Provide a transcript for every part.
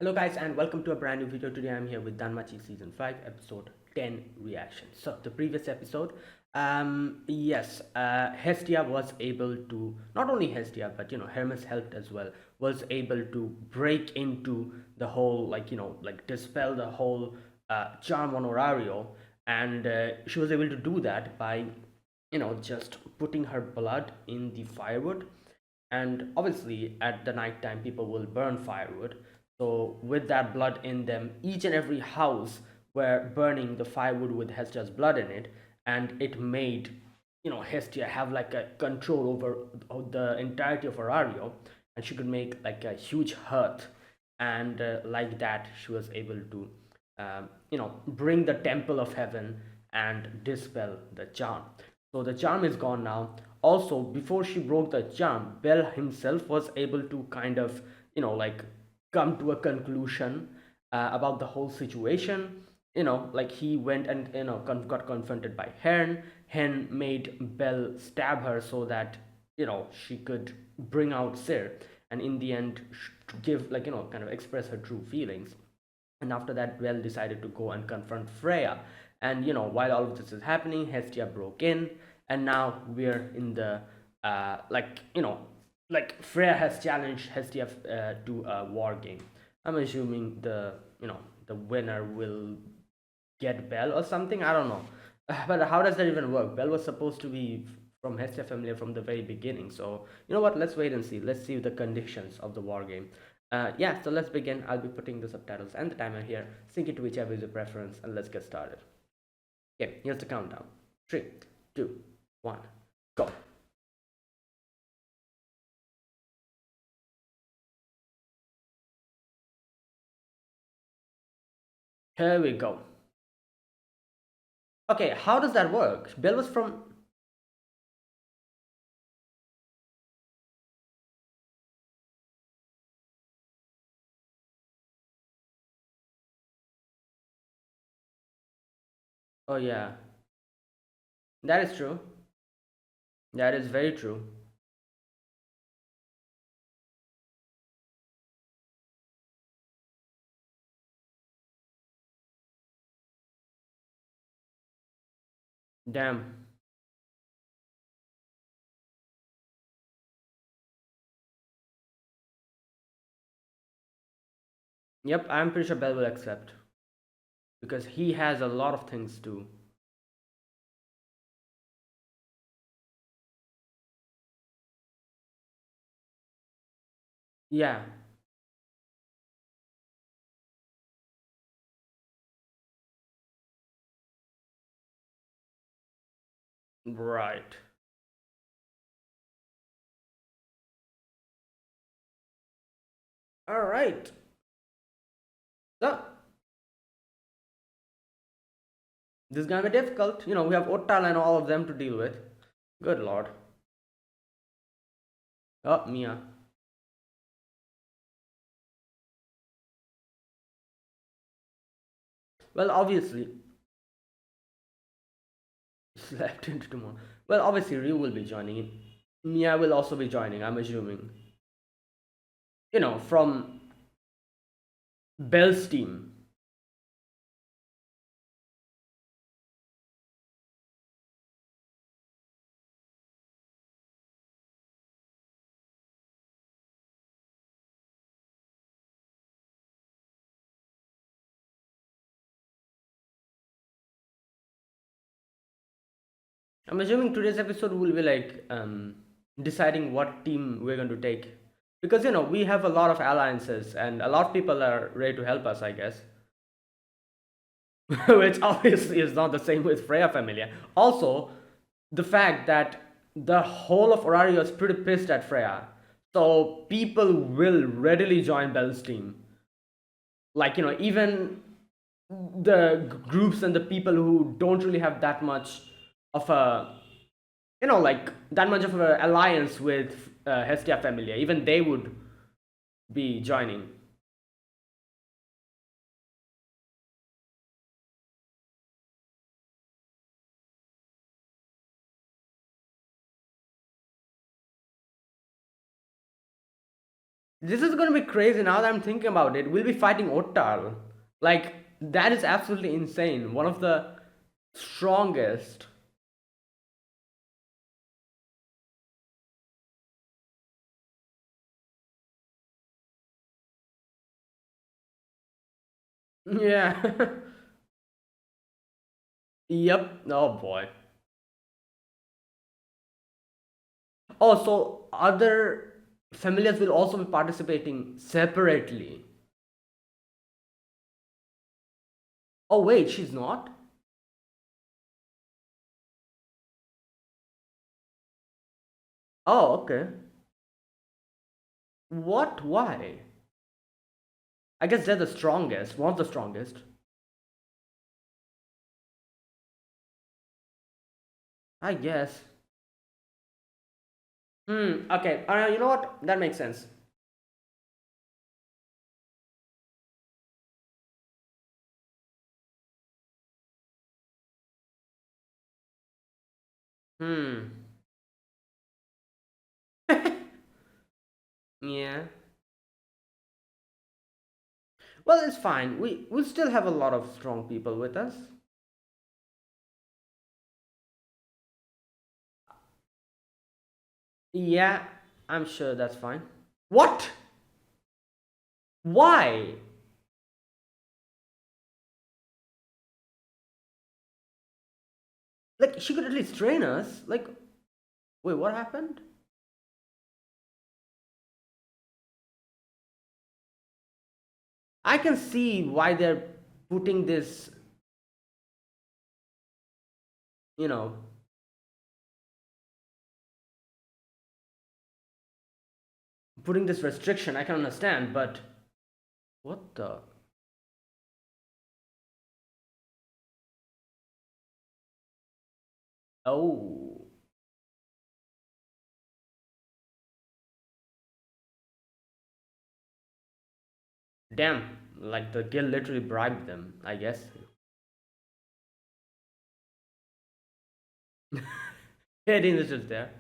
Hello guys and welcome to a brand new video. Today I'm here with Danmachi season 5 episode 10 reaction. So the previous episode, Hestia was able to, not only Hestia but Hermes helped as well, was able to break into the whole, like dispel the whole charm on Orario. And she was able to do that by just putting her blood in the firewood. And obviously at the night time people will burn firewood, so with that blood in them, each and every house were burning the firewood with Hestia's blood in it. And it made Hestia have like a control over the entirety of Arario, and she could make like a huge hearth. And like that she was able to bring the temple of heaven and dispel the charm. So the charm is gone now. Also, before she broke the charm, Bell himself was able to kind of, like come to a conclusion about the whole situation. Like he went and got confronted by Hen. Hen made Bell stab her so that she could bring out Sir, and in the end give, like kind of express her true feelings. And after that, Bell decided to go and confront Freya. And while all of this is happening, Hestia broke in, and now we're in the like Freya has challenged Hestia to a war game. I'm assuming the winner will get Bell or something. I don't know, but how does that even work? Bell was supposed to be from Hestia family from the very beginning. So you know what? Let's wait and see. Let's see the conditions of the war game. Yeah, so let's begin. I'll be putting the subtitles and the timer here. Sync it to whichever is your preference, and let's get started. Okay, here's the countdown. 3, 2, 1, go. Here we go. Okay, how does that work? Bell was from. Oh yeah, that is true. That is very true. Damn. Yep, I'm pretty sure Bell will accept because he has a lot of things to. Yeah, right. All right. So this is gonna be difficult. We have Ottal and all of them to deal with. Good lord. Oh, Mia. Well, obviously, slept into tomorrow. Well, obviously, Ryu will be joining in. Mia will also be joining, I'm assuming. From Bell's team. I'm assuming today's episode will be like deciding what team we're going to take. Because, we have a lot of alliances and a lot of people are ready to help us, I guess. Which obviously is not the same with Freya Familia. Also, the fact that the whole of Orario is pretty pissed at Freya. So people will readily join Bell's team. Like, even the groups and the people who don't really have that much of a, like that much of an alliance with Hestia Familia, even they would be joining. This is gonna be crazy now that I'm thinking about it. We'll be fighting Ottar. Like, that is absolutely insane. One of the strongest. Yeah. Yep. Oh boy. Oh, so other familiars will also be participating separately. Oh wait, she's not? Oh, okay. What? Why? I guess they're the strongest, one of the strongest. I guess. Okay. You know what? That makes sense. Hmm. Yeah. Well, it's fine. We still have a lot of strong people with us. Yeah, I'm sure that's fine. What? Why? Like, she could at least train us. Like, wait, what happened? I can see why they're putting this, you know, putting this restriction. I can understand, but what the? Oh, damn. Like, the guild literally bribed them, I guess. Hayden is just there.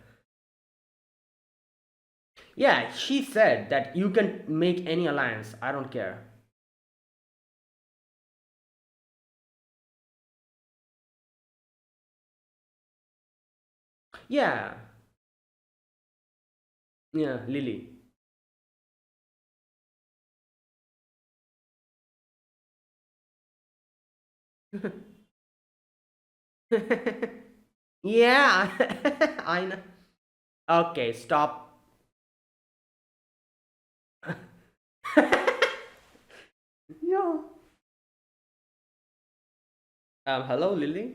Yeah, she said that you can make any alliance. I don't care. Yeah, yeah, Lily. Yeah, I know. Okay, stop. Yeah. Hello, Lily.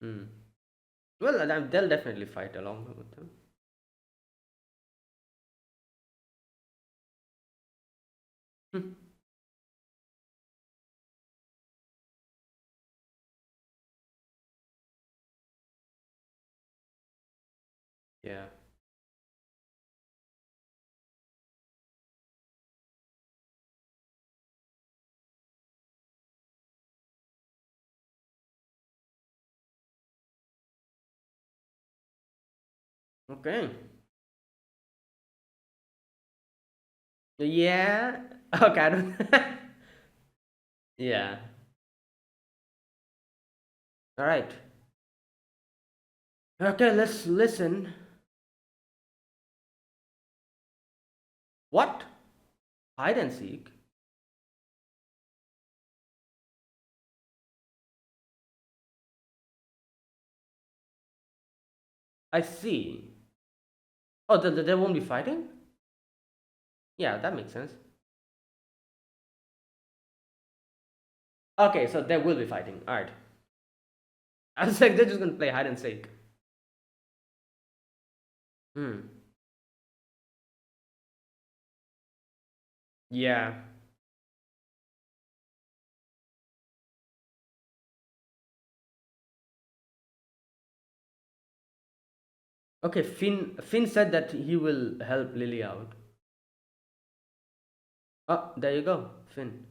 Hmm. Well, they'll definitely fight along with them. Yeah. Okay. Yeah. Okay. I don't. Yeah. All right. Okay. Let's listen. What? Hide and seek. I see. Oh, they won't be fighting. Yeah, that makes sense. Okay, so they will be fighting. All right. I was like, they're just gonna play hide and seek. Hmm. Yeah. Okay. Finn said that he will help Lily out. Oh, there you go, Finn.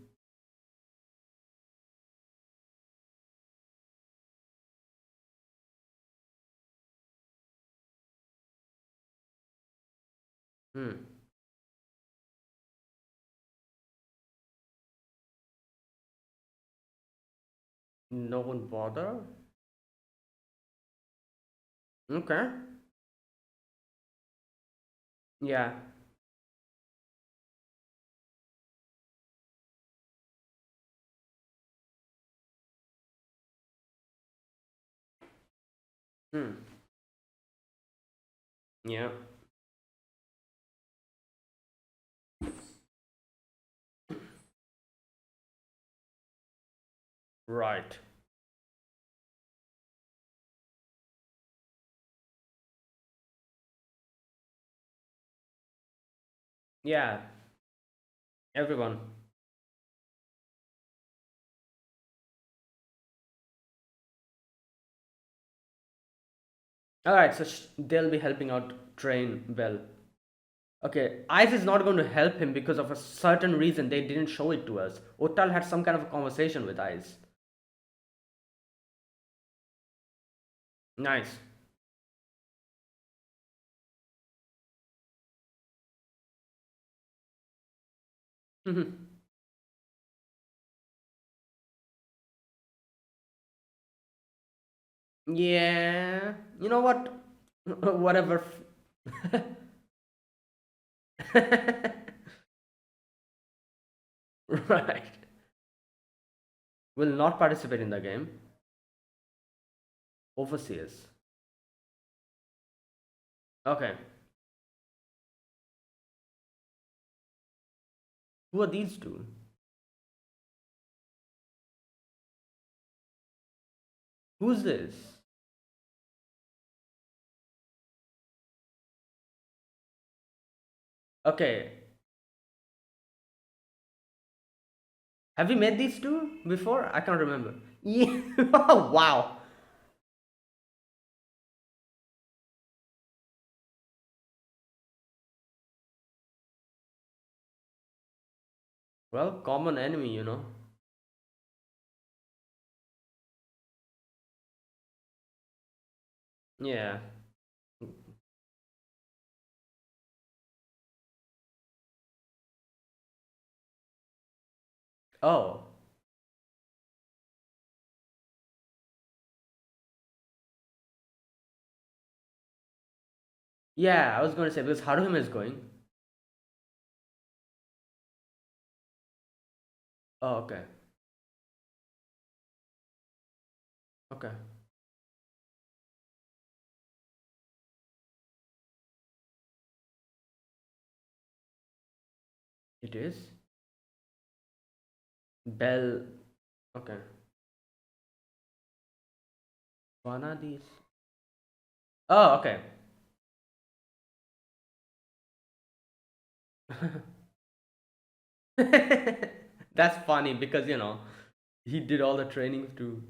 Hmm. No one bother? Okay. Yeah. Hmm. Yeah. Right. Yeah. Everyone. All right. So they'll be helping out train well. Okay. Ice is not going to help him because of a certain reason. They didn't show it to us. Otal had some kind of a conversation with Ice. Nice. Yeah. You know what? Whatever. Right. Will not participate in the game. Overseers. Okay. Who are these two? Who's this? Okay. Have we met these two before? I can't remember. Yeah. Oh, wow. Well, common enemy, you know. Yeah. Oh. Yeah, I was going to say because Haruhime is going. Oh, okay. Okay. It is. Bell. Okay. Vanadis. Oh, okay. That's funny because, he did all the trainings to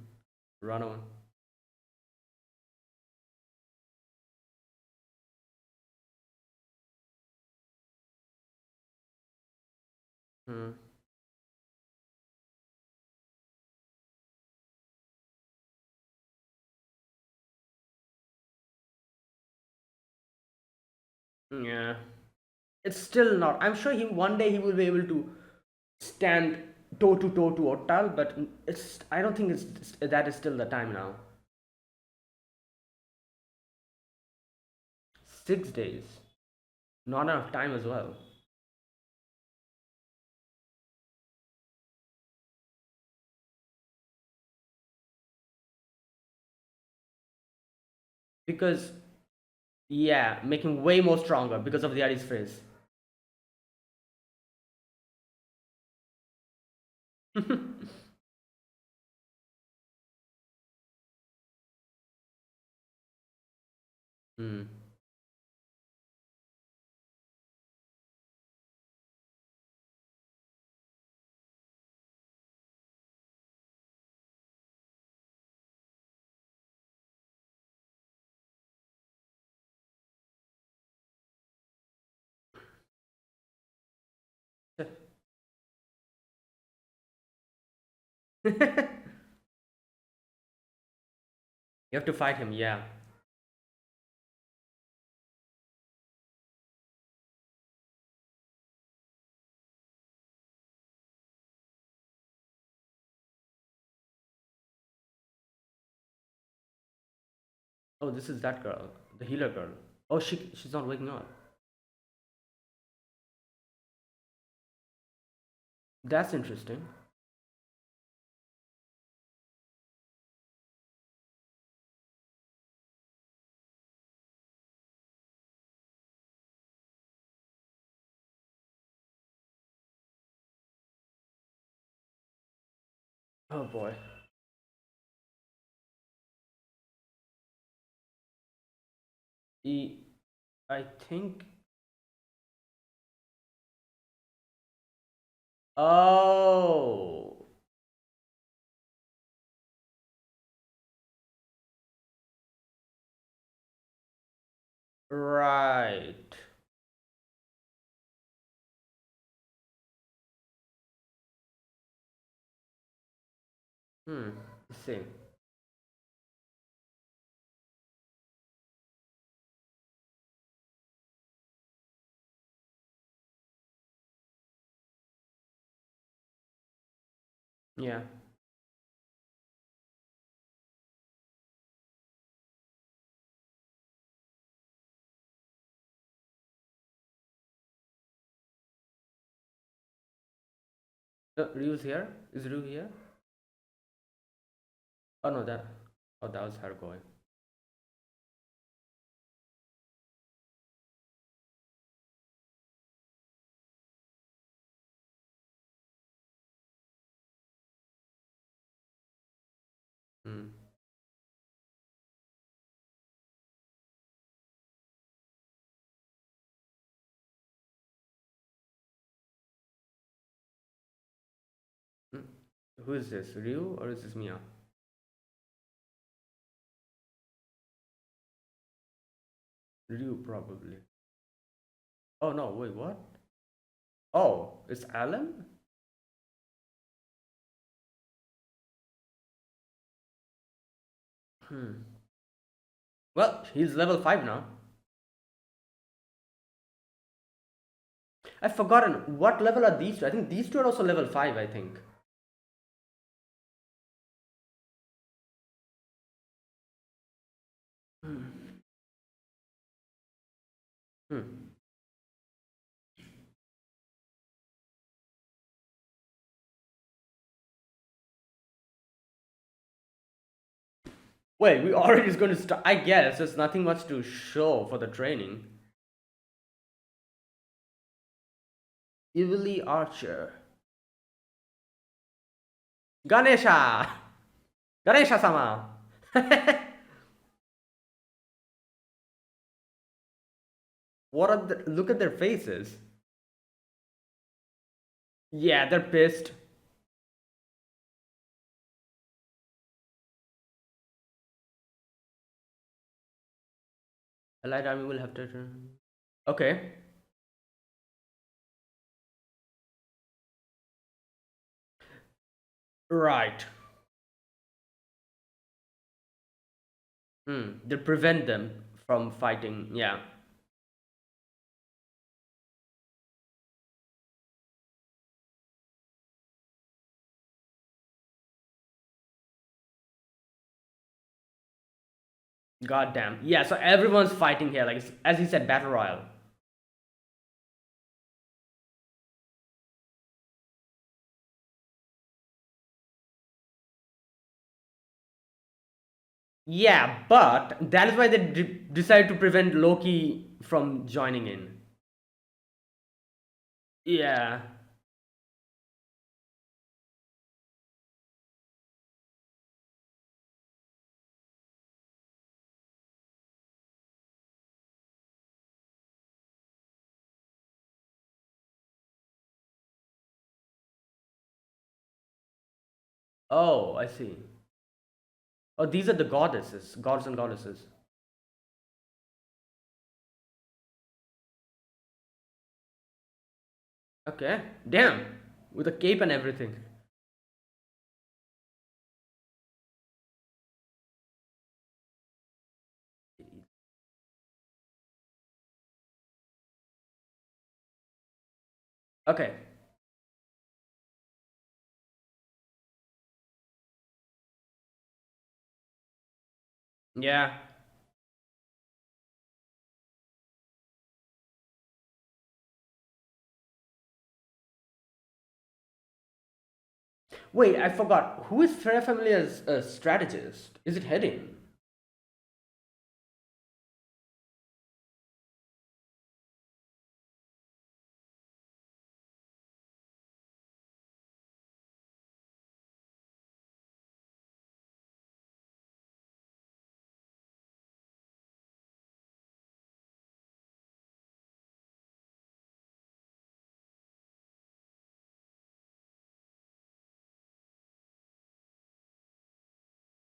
run on. Hmm. Yeah. It's still not. I'm sure he one day he will be able to stand toe to toe to Otal, but it's. I don't think that is still the time now. 6 days, not enough time as well. Because yeah, making way more stronger because of the Aries phrase. Hmm. You have to fight him. Yeah. Oh, this is that girl, the healer girl. Oh, she's not waking up. That's interesting. Oh boy. He, I think. Oh, right. Hmm. I see. Yeah. Ryu's here. Is Ryu here? Oh no, that. Oh, that was her going. Hmm. Hmm. Who is this? Ryu or is this Mia? Ryu probably. Oh no, wait, what? Oh, it's Alan? Hmm. Well, he's level 5 now. I've forgotten what level are these two. I think these two are also level 5, I think. Hmm. Hmm. Wait, we already is going to start. I guess there's nothing much to show for the training. Evilly Archer. Ganesha! Ganesha sama! What are the. Look at their faces. Yeah, they're pissed. Allied army will have to. Okay. Right. Hmm. They prevent them from fighting. Yeah. God damn. Yeah, so everyone's fighting here. Like, as he said, battle royale. Yeah, but that is why they decided to prevent Loki from joining in. Yeah. Oh, I see. Oh, these are the goddesses, gods and goddesses. Okay. Damn. With a cape and everything. Okay. Yeah. Wait, I forgot. Who is Freya Familiar's strategist? Is it Hedin?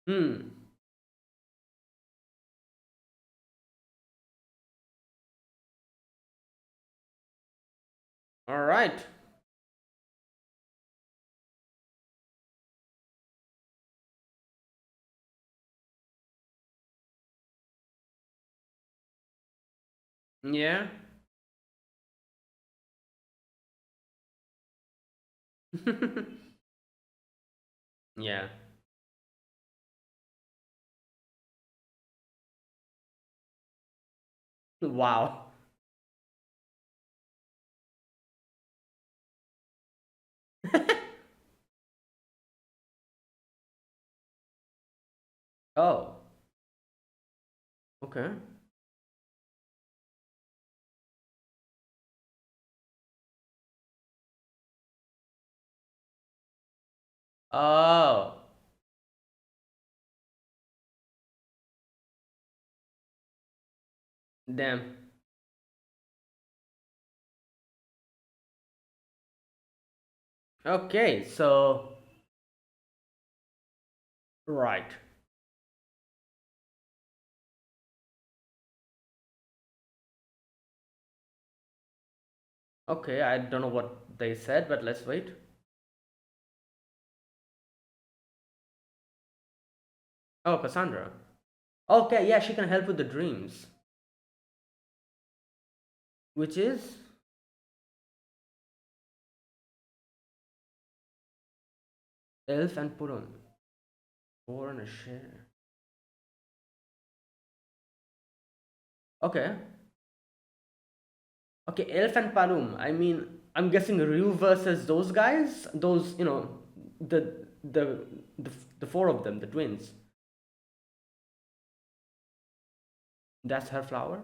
Hmm. All right. Yeah. Yeah. Wow. Oh. Okay. Oh. Damn. Okay. So. Right. Okay. I don't know what they said, but let's wait. Oh, Cassandra. Okay. Yeah, she can help with the dreams, which is Elf and Purun. Four and a share. Okay. Okay, Elf and Parum. I mean, I'm guessing Ryu versus those guys. Those, the the the four of them, the twins. That's her flower.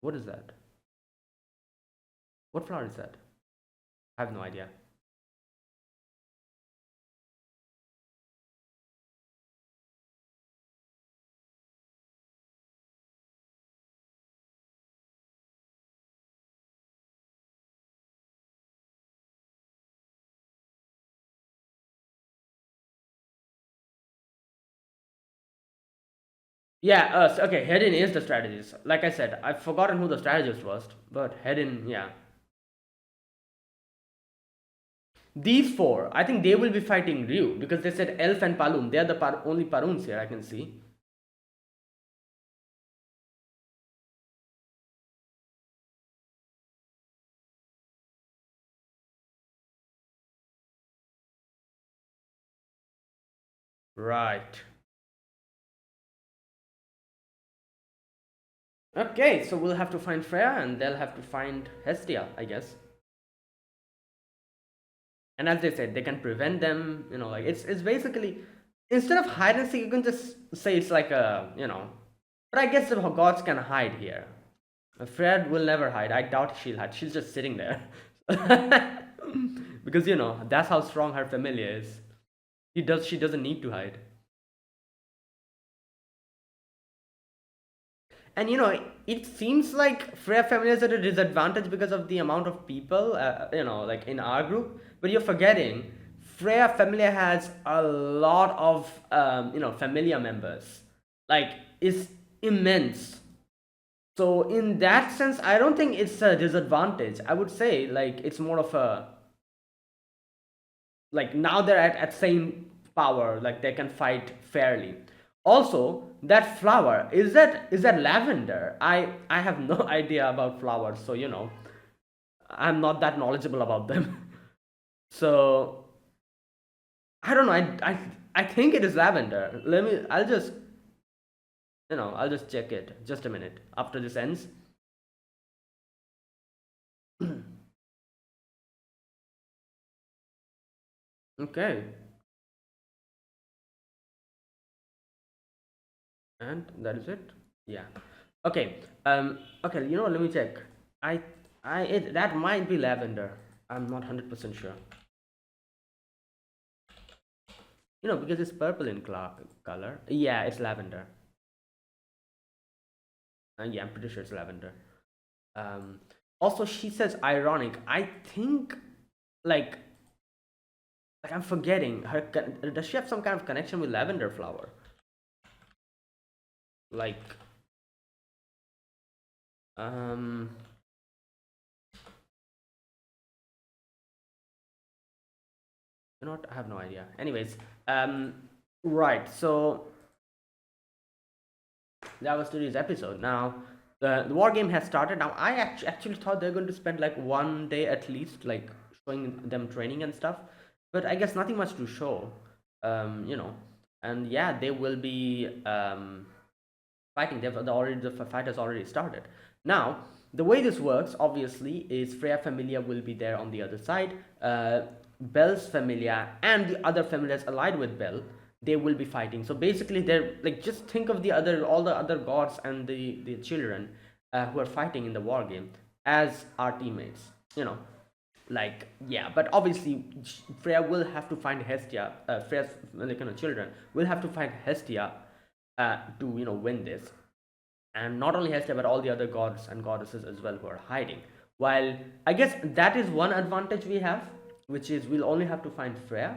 What is that? What flower is that? I have no idea. Yeah. Okay. Hedin is the strategist. Like I said, I've forgotten who the strategist was, but Hedin. Yeah. These four, I think they will be fighting Ryu because they said Elf and Palun. They are the only Paruns here I can see. Right. Okay, so we'll have to find Freya and they'll have to find Hestia, I guess. And as they said, they can prevent them. Like it's basically instead of hide and seek, you can just say it's like a. But I guess the gods can hide here. Fred will never hide. I doubt she'll hide. She's just sitting there. Because that's how strong her familia is. She doesn't need to hide. And it seems like Freya family is at a disadvantage because of the amount of people, like in our group. But you're forgetting, Freya family has a lot of, familia members. Like, it's immense. So in that sense, I don't think it's a disadvantage. I would say like it's more of a like now they're at same power, like they can fight fairly. Also, that flower is that lavender? I have no idea about flowers, so I'm not that knowledgeable about them. So I don't know. I think it is lavender. I'll just check it. Just a minute after this ends. Okay, and that is it. Yeah. Okay. Okay. Let me check. I. That might be lavender. I'm not 100% sure. Because it's purple in color. Yeah, it's lavender. Yeah, I'm pretty sure it's lavender. Um. Also, she says ironic. I think, like, I'm forgetting her. Does she have some kind of connection with lavender flower? Like, um, I have no idea. Anyways, um, right. So that was today's episode. Now, the war game has started. Now, I actually thought they're going to spend like one day at least, like showing them training and stuff. But I guess nothing much to show. Um, you know, and yeah, they will be fighting. The fight has already started. Now, the way this works, obviously, is Freya Familia will be there on the other side. Bel's Familia and the other familias allied with Bel, they will be fighting. So basically, they're like, just think of all the other gods and the children who are fighting in the war game as our teammates. You know, like, yeah, but obviously Freya will have to find Hestia. Freya's, like, children will have to find Hestia to win this, and not only Hestia but all the other gods and goddesses as well who are hiding. While I guess that is one advantage we have, which is we'll only have to find Freya,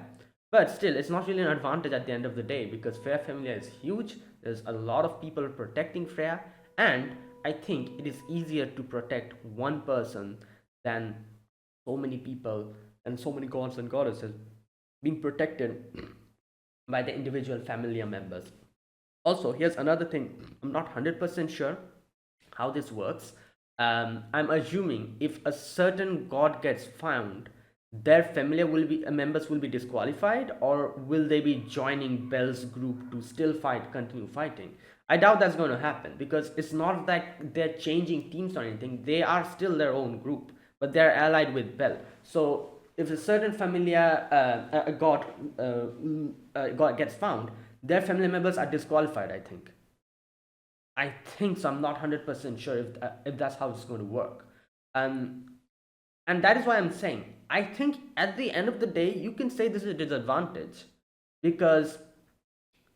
but still it's not really an advantage at the end of the day because Freya Familia is huge. There's a lot of people protecting Freya, and I think it is easier to protect one person than so many people and so many gods and goddesses being protected by the individual familia members. Also, here's another thing. I'm not 100% sure how this works. I'm assuming if a certain god gets found, their familiar will be members will be disqualified, or will they be joining Bell's group to still fight, continue fighting? I doubt that's going to happen because it's not that they're changing teams or anything. They are still their own group, but they're allied with Bell. So if a certain familiar god gets found, their family members are disqualified. I think so. I'm not 100% sure if that's how it's going to work. Um, and that is why I'm saying I think at the end of the day you can say this is a disadvantage because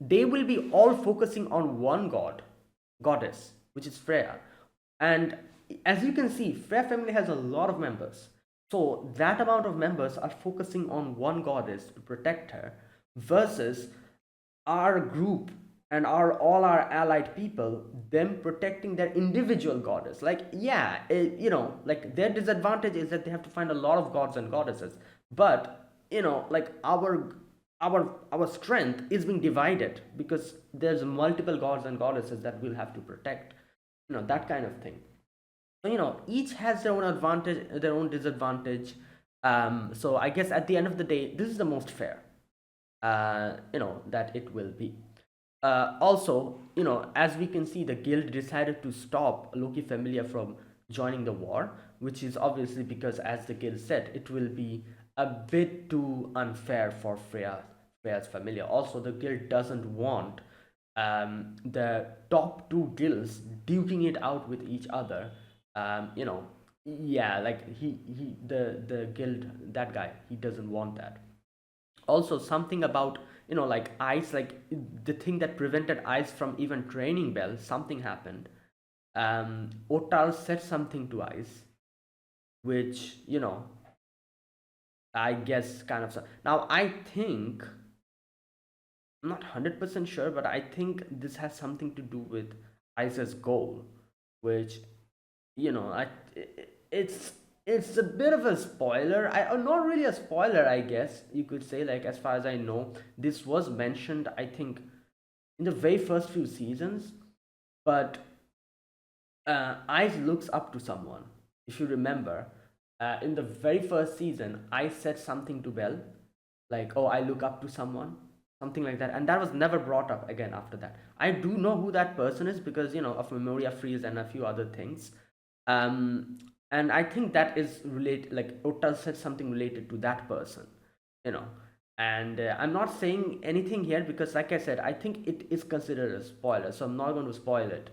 they will be all focusing on one goddess, which is Freya. And as you can see, Freya family has a lot of members. So that amount of members are focusing on one goddess to protect her versus our group and our allied people, them protecting their individual goddess. Like, yeah, like their disadvantage is that they have to find a lot of gods and goddesses, but like our strength is being divided because there's multiple gods and goddesses that we'll have to protect, that kind of thing. So each has their own advantage, their own disadvantage. So I guess at the end of the day this is the most fair, that it will be. Also, as we can see, the guild decided to stop Loki Familia from joining the war, which is obviously because, as the guild said, it will be a bit too unfair for Freya's Familia. Also, the guild doesn't want the top two guilds duking it out with each other. Yeah, like the guild, that guy, he doesn't want that. Also, something about like ice, like the thing that prevented ice from even training Bell, something happened. Otal said something to ice, which I guess kind of now I think, I'm not 100% sure, but I think this has something to do with ice's goal, which I it's it's a bit of a spoiler. Not really a spoiler, I guess you could say. Like, as far as I know, this was mentioned, I think, in the very first few seasons. But Ice looks up to someone. If you remember, in the very first season, Ice said something to Belle, like, "Oh, I look up to someone," something like that, and that was never brought up again after that. I do know who that person is because of Memoria Freeze and a few other things. um and I think that is related, like Otal said something related to that person, you know And I'm not saying anything here because, like I said, I think it is considered a spoiler, so I'm not going to spoil it.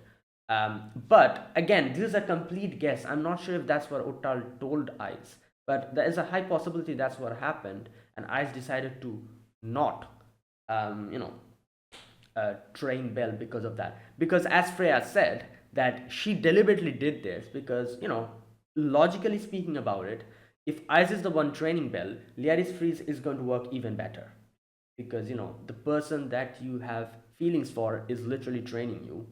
But again, this is a complete guess. I'm not sure if that's what Uttal told Ice, but there is a high possibility that's what happened, and Ice decided to not, um, you know, train Bell because of that. Because as Freya said, that she deliberately did this because, logically speaking about it, if Ice is the one training Bell, Liaris Freeze is going to work even better. Because, the person that you have feelings for is literally training you,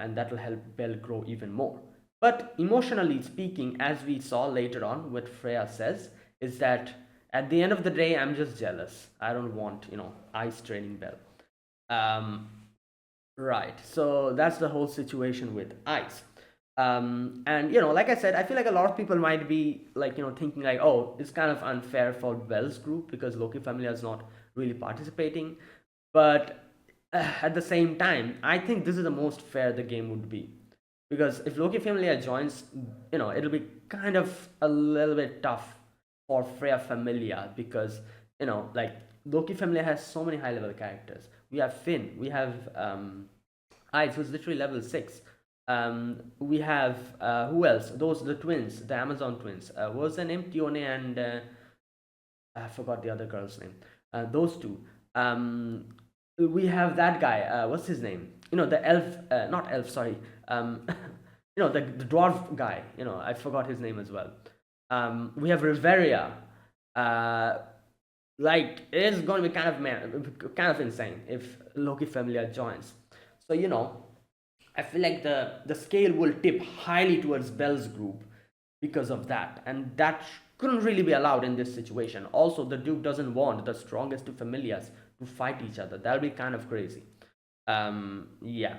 and that will help Bell grow even more. But emotionally speaking, as we saw later on, what Freya says is that at the end of the day, I'm just jealous. I don't want, Ice training Bell. Um, right. So that's the whole situation with Ice. And like I said, I feel like a lot of people might be like, thinking like, oh, it's kind of unfair for Bell's group because Loki family is not really participating. But at the same time, I think this is the most fair the game would be. Because if Loki Familia joins, it'll be kind of a little bit tough for Freya Familia because, like Loki Familia has so many high level characters. We have Finn, we have Ice, who's literally level 6. We have who else? Those the twins, the Amazon twins. What was the name? Tione and I forgot the other girl's name. Those two. We have that guy. What's his name? The elf, not elf. Sorry. The dwarf guy. I forgot his name as well. We have Riveria. Uh, like it's going to be kind of insane if Loki Familia joins. So I feel like the scale will tip highly towards Bell's group because of that, and that couldn't really be allowed in this situation. Also, the Duke doesn't want the strongest two familiars to fight each other. That'll be kind of crazy. Yeah,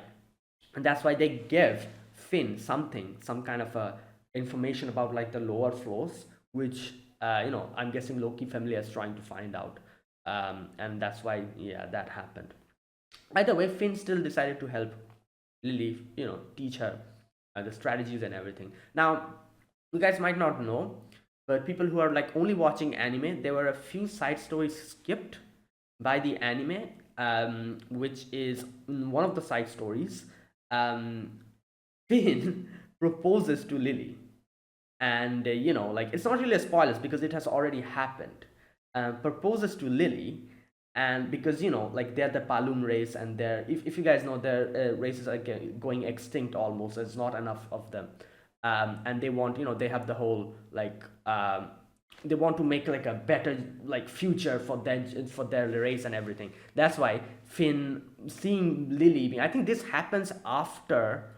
and that's why they give Finn some kind of information about like the lower floors, which I'm guessing Loki family is trying to find out, and that's why yeah that happened. Either way, Finn still decided to help Lily, teach her the strategies and everything. Now, you guys might not know, but people who are like only watching anime, there were a few side stories skipped by the anime, which is in one of the side stories. Um, Finn proposes to Lily, and like it's not really a spoilers because it has already happened. Proposes to Lily, and because like they're the Palum race, and they're if you guys know their races are going extinct almost. There's not enough of them, and they want they have the whole like they want to make like a better like future for their race and everything. That's why Finn seeing Lily, I think this happens after.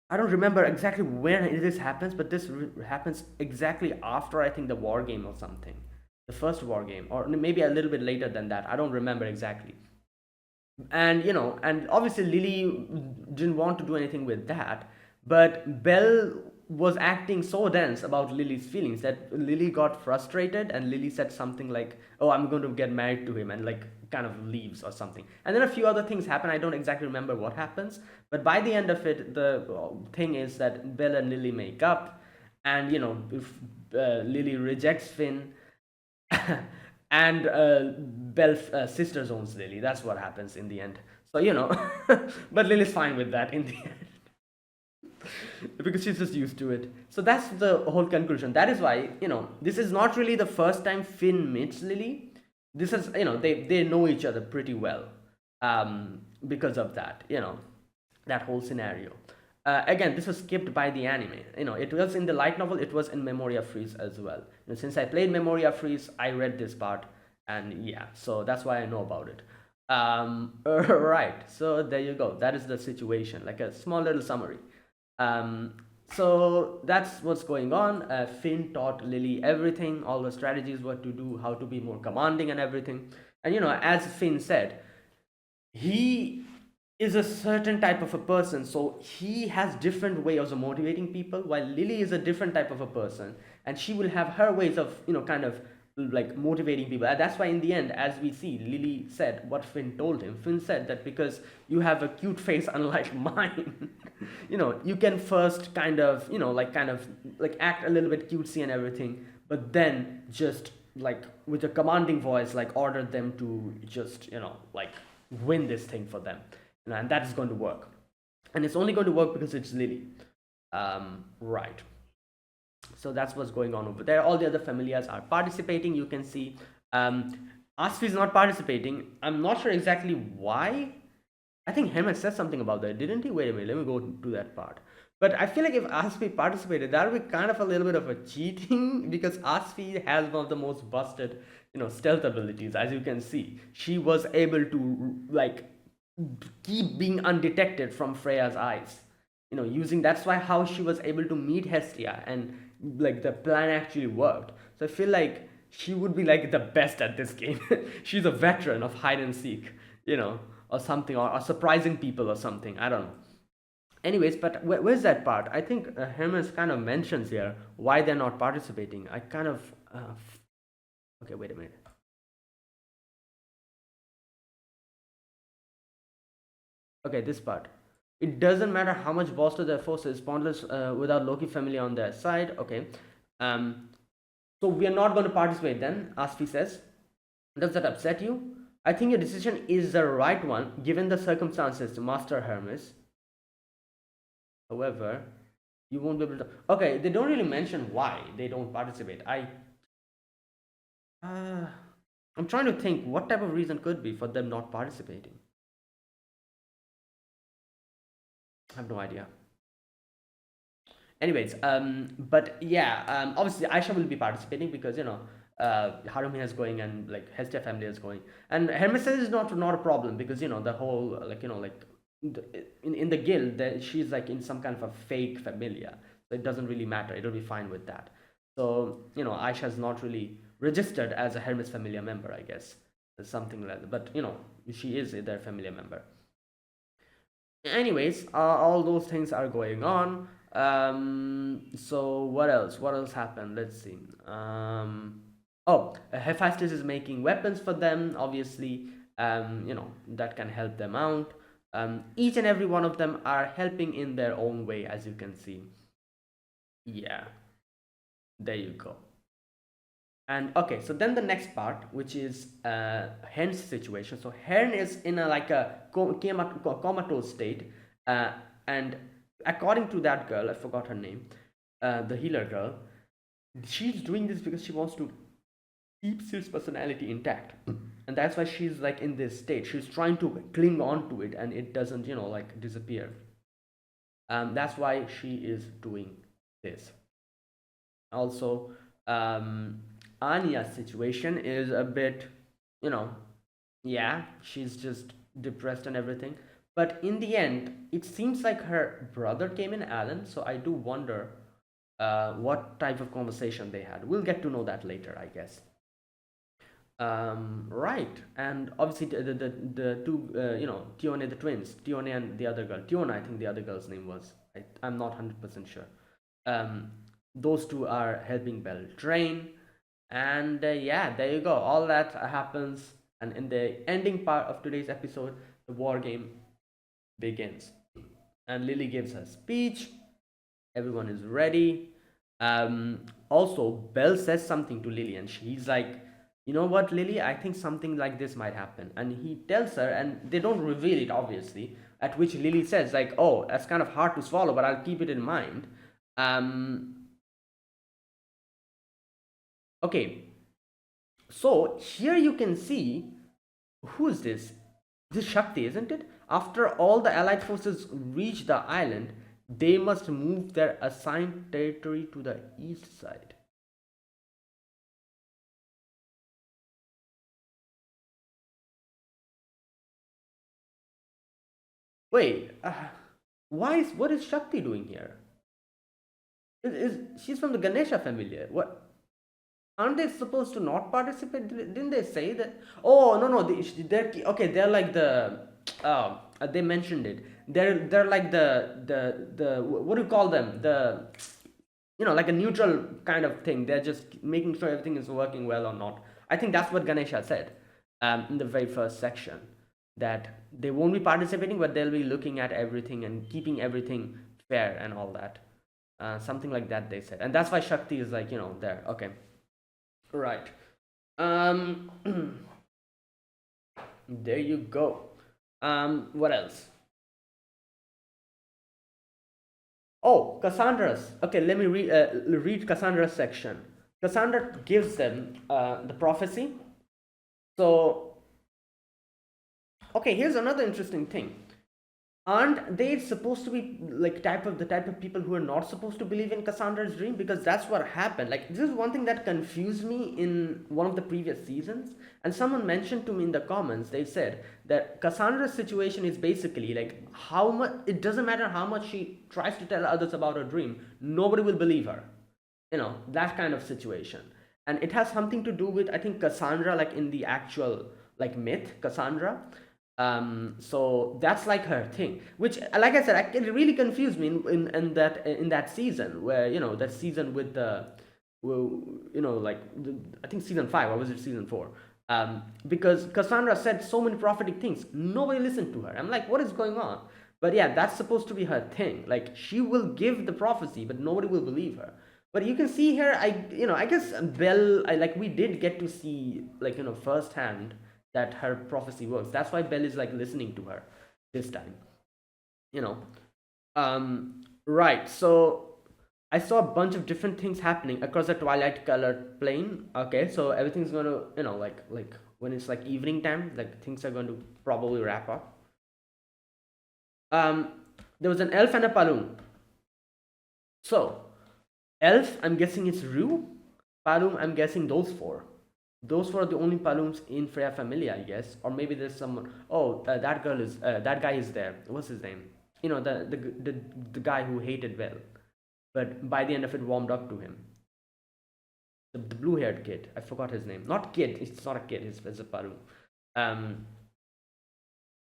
I don't remember exactly when this happens, but this happens exactly after I think the war game or something, the first war game, or maybe a little bit later than that. I don't remember exactly. And and obviously Lily didn't want to do anything with that, but Belle was acting so dense about Lily's feelings that Lily got frustrated, and Lily said something like, oh, I'm going to get married to him, and like kind of leaves or something. And then a few other things happen. I don't exactly remember what happens, but by the end of it, the thing is that Belle and Lily make up, and if Lily rejects Finn, and Belle's sister owns Lily. That's what happens in the end. So but Lily's fine with that in the end because she's just used to it. So that's the whole conclusion. That is why this is not really the first time Finn meets Lily. This is they know each other pretty well, because of that that whole scenario. Again, this was skipped by the anime. It was in the light novel. It was in Memoria Freeze as well. Since I played Memoria Freeze, I read this part, and yeah, so that's why I know about it. Right. So there you go. That is the situation. Like a small little summary. Um, so that's what's going on. Finn taught Lily everything, all the strategies, what to do, how to be more commanding, and everything. And as Finn said, he is a certain type of a person, so he has different ways of motivating people, while Lily is a different type of a person, and she will have her ways of kind of like motivating people. And that's why in the end, as we see, Lily said what Finn told him. Finn said that because you have a cute face unlike mine, you can first kind of like act a little bit cutesy and everything, but then just like with a commanding voice, like ordered them to just, like win this thing for them. And that is going to work. And it's only going to work because it's Lily. Right. So that's what's going on over there. All the other familiars are participating. You can see um, Asfi is not participating. I'm not sure exactly why. I think Hermit said something about that, didn't he? Wait a minute, let me go to that part. But I feel like if Asfi participated, that would be kind of a little bit of a cheating because Asfi has one of the most busted, stealth abilities. As you can see, she was able to like keep being undetected from Freya's eyes. Using that's why how she was able to meet Hestia and like the plan actually worked. So I feel like she would be like the best at this game. She's a veteran of hide and seek, or something, or surprising people or something. I don't know. Anyways, but where's that part? I think Hermes kind of mentions here why they're not participating. I kind of. Okay, wait a minute. Okay, this part. It doesn't matter how much bolster their forces, pointless without Loki family on their side. Okay. Um, so we are not going to participate then, Asfi says. Does that upset you? I think your decision is the right one given the circumstances, Master Hermes. However, you won't be able to. Okay, they don't really mention why they don't participate. Uh, I'm trying to think what type of reason could be for them not participating. I have no idea. Anyways, but yeah, obviously Aisha will be participating because Harumi is going and like Hestia family is going, and Hermes is not a problem because the whole like in the guild that she's like in some kind of a fake familia, so it doesn't really matter. It'll be fine with that. So Aisha is not really registered as a Hermes familia member, I guess, something like that. But she is their familia member. Anyways, all those things are going on. So what else happened? Let's see. Hephaestus is making weapons for them, obviously. That can help them out. Each and every one of them are helping in their own way, as you can see. Yeah, there you go. And okay, so then the next part, which is Hen's situation. So Hen is in a like a comatose state, uh, and according to that girl, I forgot her name, the healer girl, she's doing this because she wants to keep Sid's personality intact, and that's why she's like in this state. She's trying to cling on to it, and it doesn't, like disappear. That's why she is doing this. Also, Anya's situation is a bit, you know, yeah, she's just depressed and everything. But in the end, it seems like her brother came in, Alan. So I do wonder what type of conversation they had. We'll get to know that later, I guess. Right, and obviously the two, Tione the twins, Tione and the other girl, Tiona, I think the other girl's name was. I'm not 100% sure. Um, those two are helping Belle train, and yeah, there you go. All that happens, and in the ending part of today's episode, the war game begins, and Lily gives her speech. Everyone is ready. Also, Belle says something to Lily, and she's like, "You know what, Lily? I think something like this might happen." And he tells her, and they don't reveal it, obviously. At which Lily says, "Like, oh, that's kind of hard to swallow, but I'll keep it in mind." Um, okay, so here you can see who is this? This is Shakti, isn't it? After all the Allied forces reach the island, they must move their assigned territory to the east side. Wait, what is Shakti doing here? She's from the Ganesha family? What? Aren't they supposed to not participate? Didn't they say that? Oh no, no, they're okay. They're like the they mentioned it. They're like the what do you call them? The like a neutral kind of thing. They're just making sure everything is working well or not. I think that's what Ganesha said in the very first section, that they won't be participating, but they'll be looking at everything and keeping everything fair and all that. Something like that they said, and that's why Shakti is like there. Okay, right. Um, there you go. What else? Oh, Cassandra's. Okay, let me read Cassandra's section. Cassandra gives them the prophecy. So, okay, here's another interesting thing. Aren't they supposed to be like type of people who are not supposed to believe in Cassandra's dream? Because that's what happened. Like this is one thing that confused me in one of the previous seasons. And someone mentioned to me in the comments, they said that Cassandra's situation is basically like how much it doesn't matter how much she tries to tell others about her dream, nobody will believe her. You know, that kind of situation. And it has something to do with, I think, Cassandra, like in the actual like myth Cassandra. So that's like her thing, which like I said, it really confused me in that season, where you know, that season with the, well, you know, like I think season 5, or was it season 4? Because Cassandra said so many prophetic things, nobody listened to her. I'm like, what is going on? But yeah, that's supposed to be her thing. Like she will give the prophecy, but nobody will believe her. But you can see here, I guess Belle, we did get to see, like, you know, firsthand that her prophecy works. That's why Belle is like listening to her this time, you know. Right. So I saw a bunch of different things happening across the twilight colored plane. Okay, so everything's going to, you know, like when it's like evening time, like things are going to probably wrap up. Um, there was an elf and a balloon. So elf, I'm guessing it's Rue. Palum, I'm guessing those four. Those were the only Palums in Freya Familia, I guess. Or maybe there's someone. Oh, that guy is there. What's his name? You know, the guy who hated Well, but by the end of it warmed up to him. The blue-haired kid. I forgot his name. Not kid. It's not a kid. It's a Palum. Um,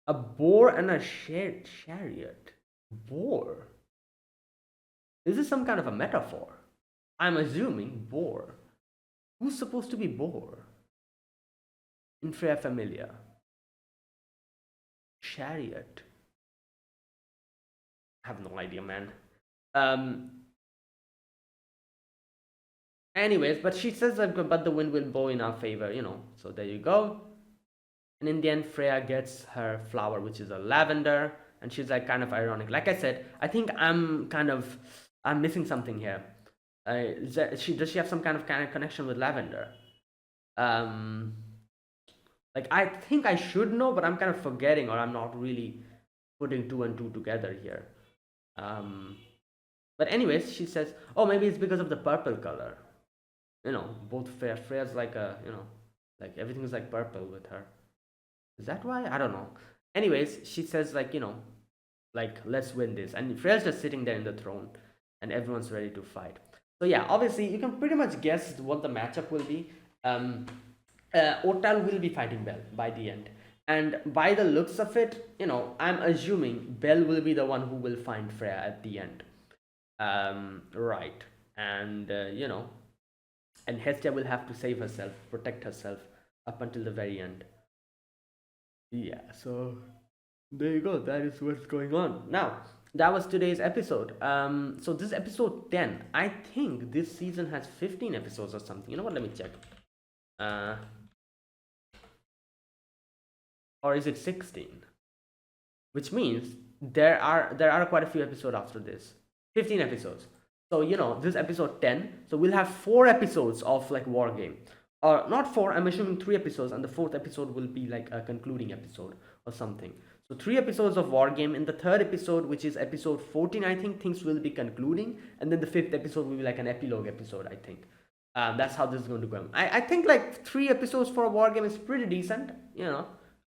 a boar and a chariot. Boar. Is this some kind of a metaphor? I'm assuming boar. Who's supposed to be boar? In Freya Familia. Chariot. I have no idea, man. Um. Anyways, but she says that, but the wind will blow in our favor, you know. So there you go. And in the end, Freya gets her flower, which is a lavender, and she's like kind of ironic. Like I said, I think I'm missing something here. Does she have some kind of connection with lavender? Um, like I think I should know, but I'm kind of forgetting, or I'm not really putting two and two together here. Um, but anyways, she says, oh, maybe it's because of the purple color. You know, both Freya's like a, you know, like everything is like purple with her. Is that why? I don't know. Anyways, she says like, you know, like let's win this, and Freya's just sitting there in the throne, and everyone's ready to fight. So yeah, obviously you can pretty much guess what the matchup will be. Um, Otal will be fighting Bell by the end. And by the looks of it, you know, I'm assuming Bell will be the one who will find Freya at the end. Right. And, you know, and Hestia will have to save herself, protect herself up until the very end. Yeah, so there you go. That is what's going on. Now, that was today's episode. So this is episode 10. I think this season has 15 episodes or something. You know what? Let me check. Uh, or is it 16? Which means there are quite a few episodes after this. 15 episodes. So you know, this episode 10. So we'll have 4 episodes of like war game. Or not 4, I'm assuming 3 episodes, and the 4th episode will be like a concluding episode or something. So 3 episodes of war game. In the 3rd episode, which is episode 14, I think things will be concluding, and then the 5th episode will be like an epilogue episode, I think. That's how this is going to go. I think like 3 episodes for a war game is pretty decent, you know.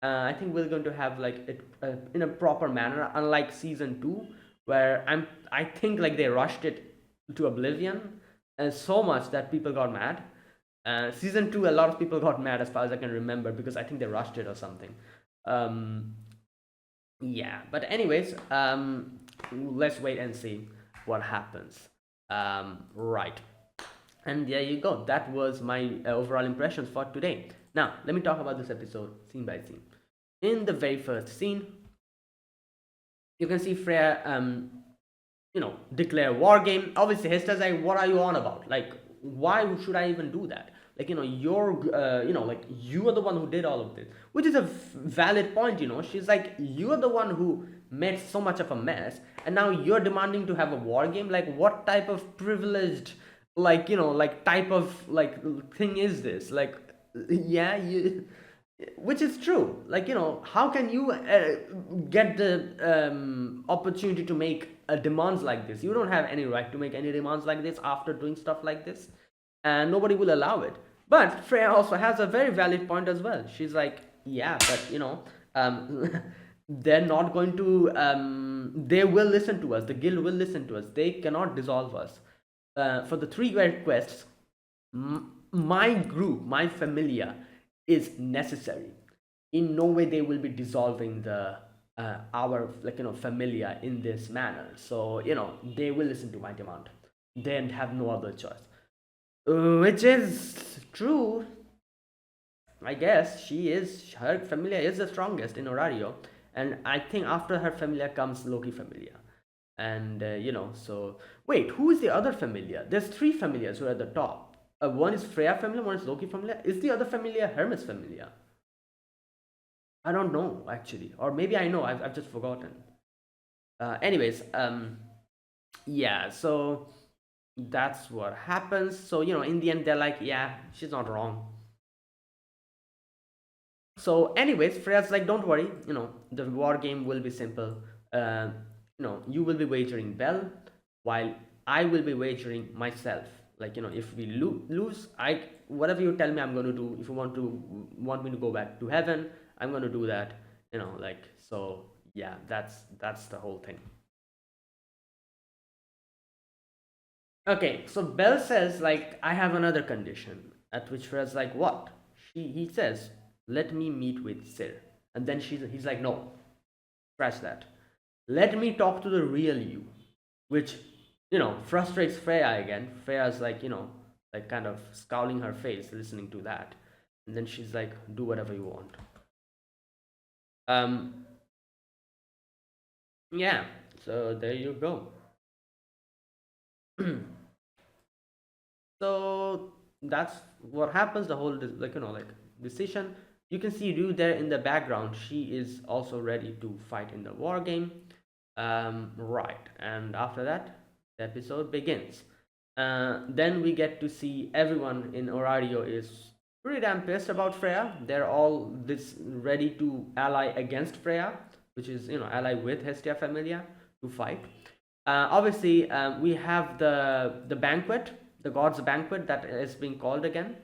I think we're going to have like it in a proper manner, unlike season 2, where I think like they rushed it to oblivion, and so much that people got mad. Season 2, a lot of people got mad as far as I can remember, because I think they rushed it or something. Um, yeah, but anyways, let's wait and see what happens. Right. And there you go. That was my overall impressions for today. Now, let me talk about this episode scene by scene. In the very first scene, you can see Freya, you know, declare war game. Obviously, Hester's like, what are you on about? Like, why should I even do that? like, like you are the one who did all of this, which is a valid point. She's like, you are the one who made so much of a mess, and now you're demanding to have a war game. Like, what type of privileged, like, like type of like thing is this? Like, yeah, you, which is true. Like, how can you get the opportunity to make demands like this? You don't have any right to make any demands like this after doing stuff like this, and nobody will allow it. But Freya also has a very valid point as well. She's like, yeah, but they're not going to they will listen to us, the guild will listen to us, they cannot dissolve us. For the three quests, my group, my familia is necessary. In no way they will be dissolving the our, like, familia in this manner. So they will listen to my demand. They have no other choice. Which is true. I guess her familia is the strongest in Orario, and I think after her familia comes Loki familia. And so wait, who is the other familia? There's three familias who are at the top. One is Freya familia, one is Loki familia. Is the other familia Hermes familia? I don't know actually, or maybe I know. I've just forgotten. Anyways, yeah. So that's what happens. So in the end, they're like, yeah, she's not wrong. So anyways, Freya's like, don't worry, the war game will be simple. uh, you will be wagering Bell, while I will be wagering myself. Like, if we lose, I whatever you tell me, I'm going to do. If you want me to go back to heaven, I'm going to do that. Like, so yeah, that's the whole thing. Okay, so Bell says, like, I have another condition. At which Freya's like, what? He says, let me meet with Sir. And then he's like, no, scratch that. Let me talk to the real you. Which, frustrates Freya again. Freya's like, like kind of scowling her face, listening to that. And then she's like, do whatever you want. Um, yeah, so there you go. So that's what happens. The whole, like, like decision. You can see Ryu there in the background. She is also ready to fight in the war game. Right, and after that, the episode begins. Then we get to see everyone in Orario is pretty damn pissed about Freya. They're all this ready to ally against Freya, which is, ally with Hestia Familia to fight. Obviously, we have the banquet, the gods' banquet, that is being called again.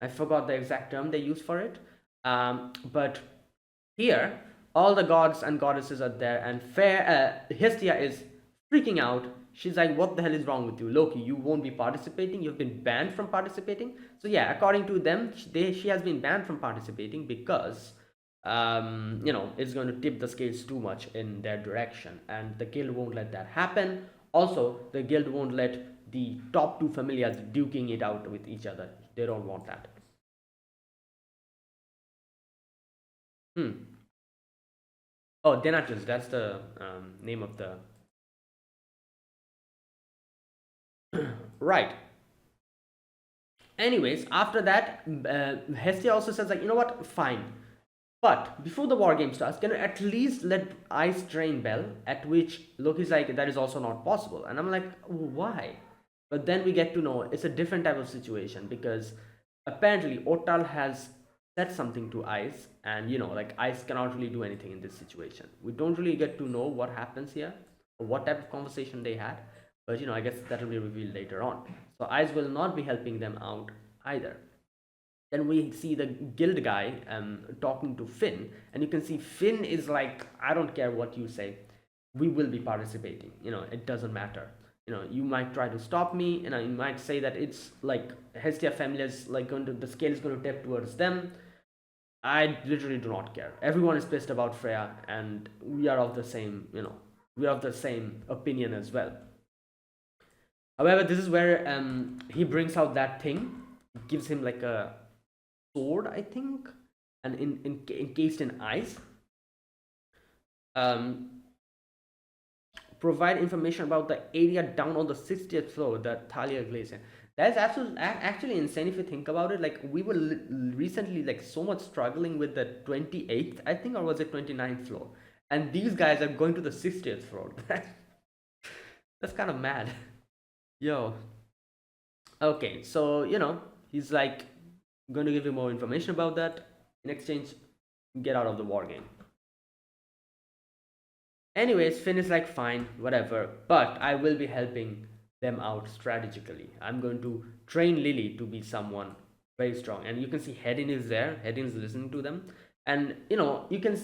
I forgot the exact term they use for it. But here, all the gods and goddesses are there, and Hestia is freaking out. She's like, "What the hell is wrong with you, Loki? You won't be participating. You've been banned from participating." So yeah, according to them, she has been banned from participating because it's going to tip the scales too much in their direction, and the guild won't let that happen. Also, the guild won't let the top two familiars duking it out with each other. They don't want that. Hmm. Oh, Denatus, that's the name of the. Right. Anyways, after that, Hestia also says, like, you know what, fine. But before the war game starts, can you at least let Ice drain Bell? At which Loki's like, that is also not possible. And I'm like, why? But then we get to know it's a different type of situation, because apparently Otal has said something to Ice, and like, Ice cannot really do anything in this situation. We don't really get to know what happens here or what type of conversation they had, but I guess that will be revealed later on. So Ice will not be helping them out either. Then we see the guild guy talking to Finn, and you can see Finn is like, I don't care what you say, we will be participating. It doesn't matter. You might try to stop me, and you might say that it's like Hestia family is like going to, the scale is going to tip towards them. I literally do not care. Everyone is pissed about Freya, and we are of the same, we are of the same opinion as well. However, this is where he brings out that thing, gives him like a sword, I think, and encased in ice. Um, Provide information about the area down on the 60th floor, the Thalia Glacier. That's actually insane if you think about it. Like we were recently like so much struggling with the 28th, I think, or was it 29th floor, and these guys are going to the 60th floor. That's kind of mad. Yo, okay, so he's like going to give you more information about that. In exchange, get out of the war game. Anyways, Finn is like, fine, whatever, but I will be helping them out strategically. I'm going to train Lily to be someone very strong. And you can see Hedin is there. Hedin is listening to them. And, you can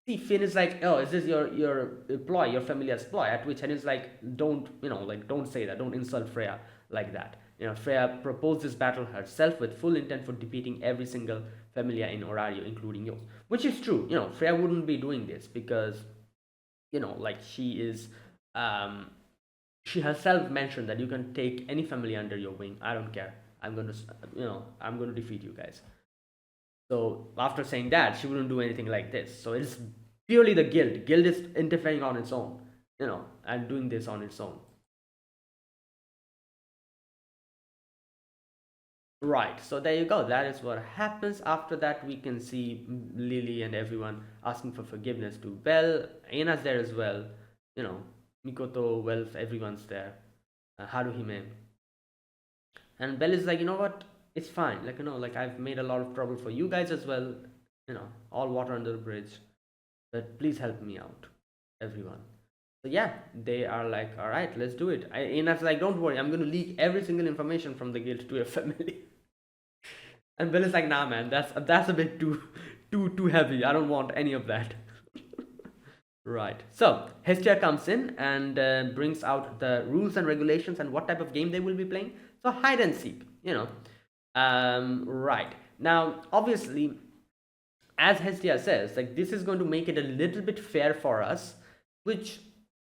see Finn is like, oh, is this your ploy, your familiar's ploy? At which Hedin is like, don't, like, don't say that. Don't insult Freya like that. Freya proposed this battle herself with full intent for defeating every single familiar in Orario, including yours. Which is true. Freya wouldn't be doing this because like um she herself mentioned that you can take any family under your wing. I don't care. I'm going to I'm going to defeat you guys. So after saying that, she wouldn't do anything like this. So it's purely the guild is interfering on its own, and doing this on its own. Right, so there you go. That is what happens. After that, we can see Lily and everyone asking for forgiveness to Belle. Aina's there as well. You know, Mikoto, Welf, everyone's there. Haruhime. And Belle is like, you know what? It's fine. Like, like I've made a lot of trouble for you guys as well. All water under the bridge. But please help me out, everyone. So yeah, they are like, all right, let's do it. Aina's like, don't worry, I'm going to leak every single information from the guild to your family. And Bill is like, nah, man, that's a bit too heavy. I don't want any of that. Right. So Hestia comes in and brings out the rules and regulations and what type of game they will be playing. So hide and seek. Right. Now, obviously, as Hestia says, like this is going to make it a little bit fair for us, which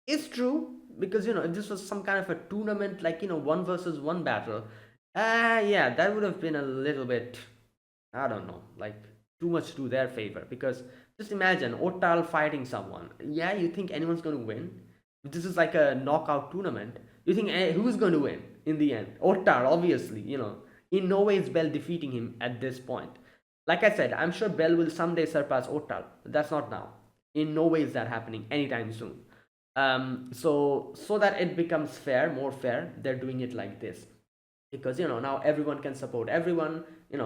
is true because if this was some kind of a tournament, like one versus one battle, yeah, that would have been a little bit, I don't know, like too much to their favor. Because just imagine Otal fighting someone. Yeah, you think anyone's going to win? This is like a knockout tournament. You think who's going to win in the end? Otar, obviously. In no way is Bell defeating him at this point. Like I said, I'm sure Bell will someday surpass Otal. That's not now. In no way is that happening anytime soon. So that it becomes fair, more fair, they're doing it like this. Because now everyone can support everyone.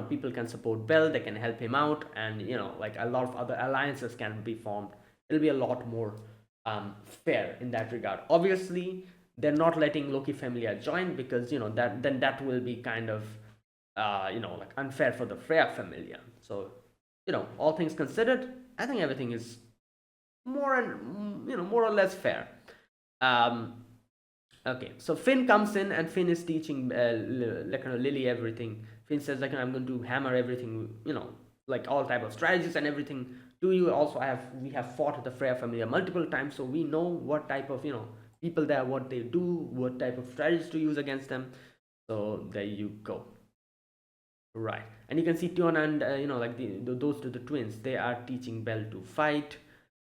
People can support Bell, they can help him out, and like a lot of other alliances can be formed. It'll be a lot more fair in that regard. Obviously, they're not letting Loki Familia join because that will be kind of like unfair for the Freya Familia. So all things considered, I think everything is more or less fair. Um, okay, so Finn comes in and Finn is teaching like Lily everything. Finn says like I'm going to hammer everything, like all type of strategies and everything to you. Also, we have fought the Freya Familia multiple times, so we know what type of people there, what they do, what type of strategies to use against them. So there you go. Right, and you can see Tion and like those two, the twins, they are teaching Belle to fight.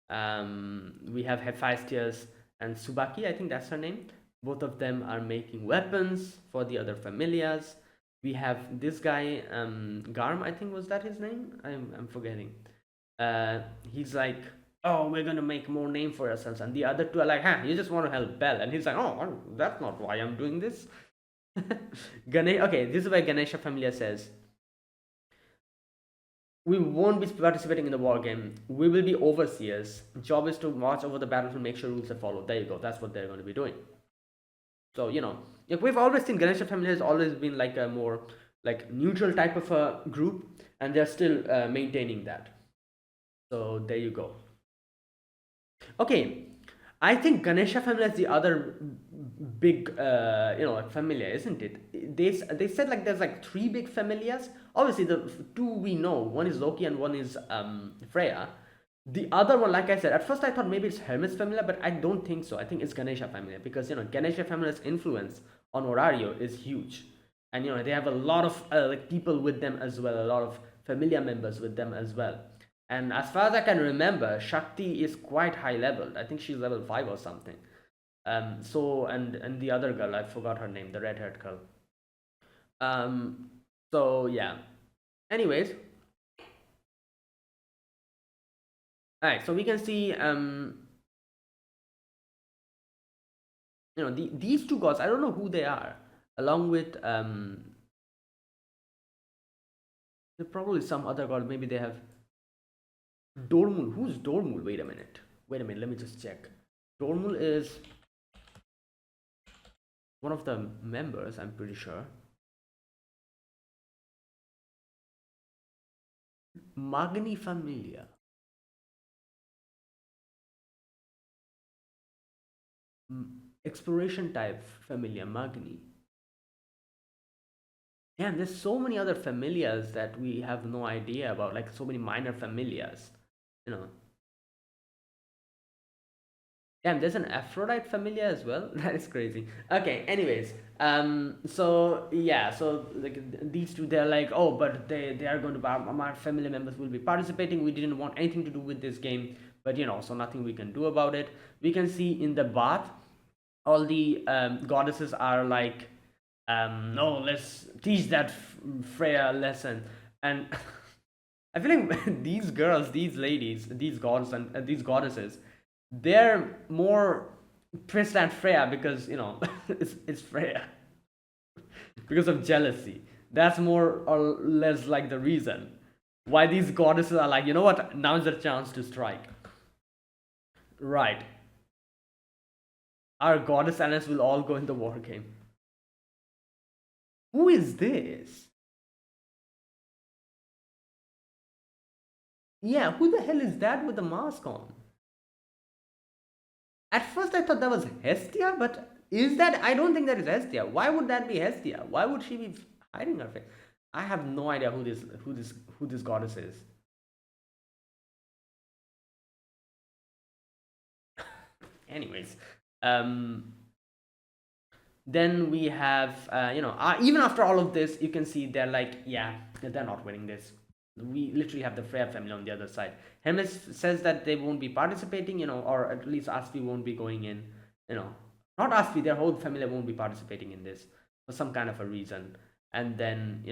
We have Hephaestus and Subaki, I think that's her name. Both of them are making weapons for the other familias. We have this guy, Garm, I think was that his name? I'm forgetting. He's like, oh, we're gonna make more name for ourselves, and the other two are like, you just want to help Belle, and he's like, oh, that's not why I'm doing this. Okay, this is where Ganesha Familia says, we won't be participating in the war game. We will be overseers. Job is to watch over the battlefield, make sure rules are followed. There you go. That's what they're going to be doing. So we've always seen Ganesha Family has always been like a more like neutral type of a group, and they're still maintaining that. So there you go. Okay, I think Ganesha Family is the other big familia, isn't it? They said like there's like three big familias. Obviously, the two we know, one is Loki and one is Freya. The other one, like I said, at first I thought maybe it's Hermes Familia, but I don't think so. I think it's Ganesha Familia because Ganesha Familia's influence on Orario is huge, and they have a lot of like people with them as well, a lot of familia members with them as well. And as far as I can remember, Shakti is quite high leveled. I think she's level 5 or something. So and the other girl, I forgot her name, the red haired girl. Um, so yeah. Anyways, all right. So we can see, these two gods. I don't know who they are. Along with probably some other god. Maybe they have Dormul. Who's Dormul? Wait a minute. Wait a minute. Let me just check. Dormul is one of the members. I'm pretty sure. Magni Familia. Exploration type familia Magni. Yeah, and there's so many other familias that we have no idea about, like so many minor familias. You know. Damn, there's an Aphrodite familia as well. That is crazy. Okay, anyways, so yeah, so like these two, they're like, oh, but they are going to our family members will be participating. We didn't want anything to do with this game, but so nothing we can do about it. We can see in the bath, all the goddesses are like, no, let's teach that Freya a lesson, and I feel like these girls, these ladies, these gods and these goddesses, they're more pissed at Freya because it's Freya because of jealousy. That's more or less like the reason why these goddesses are like, you know what? Now's the chance to strike. Right, our goddess allies will all go in the war game. Who is this? Yeah, who the hell is that with the mask on? At first, I thought that was Hestia, but is that? I don't think that is Hestia. Why would that be Hestia? Why would she be hiding her face? I have no idea who this goddess is. Anyways, um, then we have even after all of this, you can see they're like, yeah, they're not winning this. We literally have the Freya family on the other side. Hermes says that they won't be participating, or at least Aspi won't be going in, not Aspi, their whole family won't be participating in this for some kind of a reason. And then,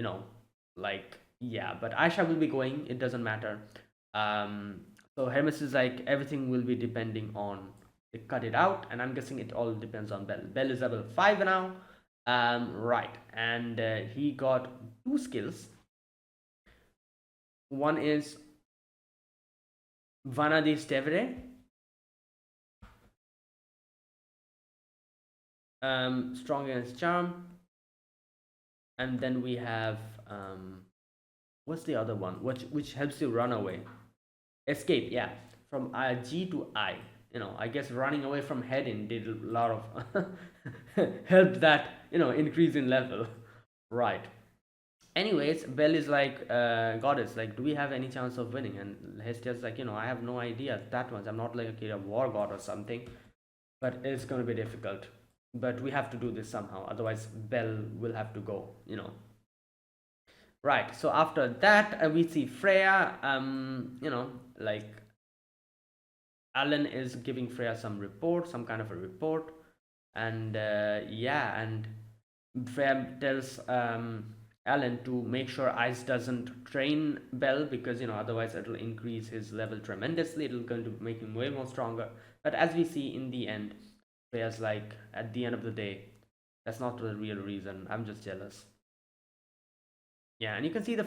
like, yeah, but Aisha will be going, it doesn't matter. So Hermes is like, everything will be depending on, they cut it out, and I'm guessing it all depends on Bell. Bell is level 5 now. Right, and he got two skills. One is Vana di Stevere, strong against charm, and then we have what's the other one? Which helps you run away, escape. Yeah, from G to I. I guess running away from heading did a lot of help that increase in level, right? Anyways, Bell is like, goddess, like, do we have any chance of winning? And Hestia's like, I have no idea that much. I'm not like a war god or something, but it's going to be difficult. But we have to do this somehow, otherwise Bell will have to go. Right, so after that, we see Freya, like, Alan is giving Freya some kind of a report, and yeah, and Freya tells Alan to make sure Ice doesn't train Bell, because otherwise it'll increase his level tremendously. It'll going to make him way more stronger. But as we see in the end, Freya's like, at the end of the day, that's not the real reason. I'm just jealous. Yeah, and you can see the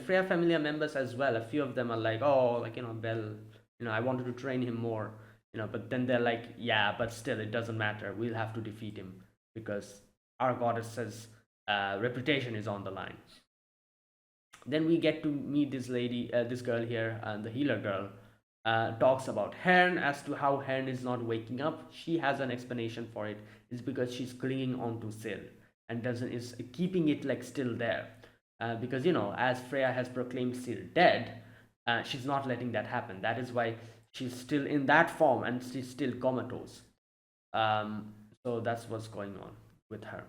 Freya family members as well. A few of them are like, oh, like, Bell, I wanted to train him more, but then they're like, yeah, but still, it doesn't matter. We'll have to defeat him because our goddess's reputation is on the line. Then we get to meet this lady, this girl here, the healer girl. Talks about Hern, as to how Hern is not waking up. She has an explanation for it. It's because she's clinging on to Sil and doesn't is keeping it like still there. Because as Freya has proclaimed Sil dead, she's not letting that happen. That is why she's still in that form and she's still comatose. So that's what's going on with her.